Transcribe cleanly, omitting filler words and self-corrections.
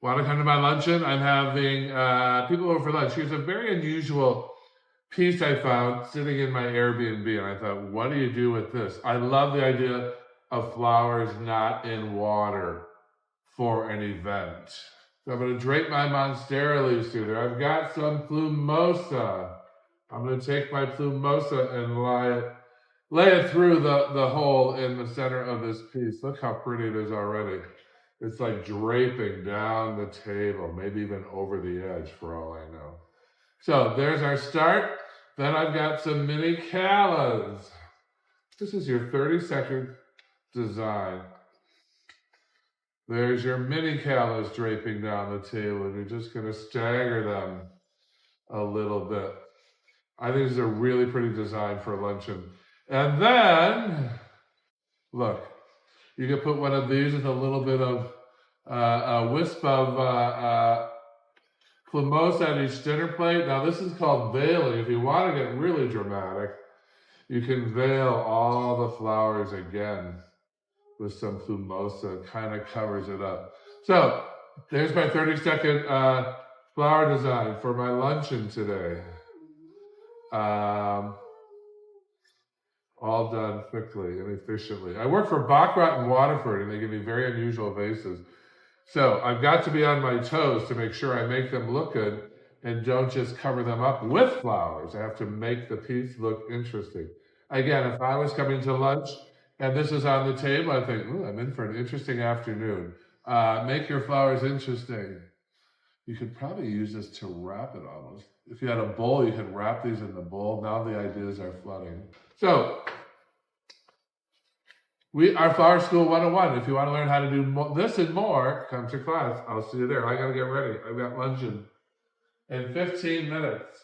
Want to come to my luncheon? I'm having people over for lunch. Here's a very unusual piece I found sitting in my Airbnb, and I thought, what do you do with this? I love the idea of flowers not in water for an event. So I'm going to drape my monstera leaves through there. I've got some plumosa. I'm going to take my plumosa and lay it through the hole in the center of this piece. Look how pretty it is already. It's like draping down the table, maybe even over the edge for all I know. So there's our start. Then I've got some mini callas. This is your 30-second design. There's your mini callas draping down the table, and you're just going to stagger them a little bit. I think this is a really pretty design for a luncheon. And then, look, you can put one of these with a little bit of a wisp of plumosa on each dinner plate. Now, this is called veiling. If you want to get really dramatic, you can veil all the flowers again with some plumosa. It kind of covers it up. So, there's my 30-second flower design for my luncheon today. All done quickly and efficiently. I work for Baccarat in Waterford, and they give me very unusual vases. So I've got to be on my toes to make sure I make them look good and don't just cover them up with flowers. I have to make the piece look interesting. Again, if I was coming to lunch and this is on the table, I think, ooh, I'm in for an interesting afternoon. Make your flowers interesting. You could probably use this to wrap it almost. If you had a bowl, you could wrap these in the bowl. Now the ideas are flooding. So, our Flower School 101. If you want to learn how to do this and more, come to class. I'll see you there. I got to get ready. I've got luncheon in 15 minutes.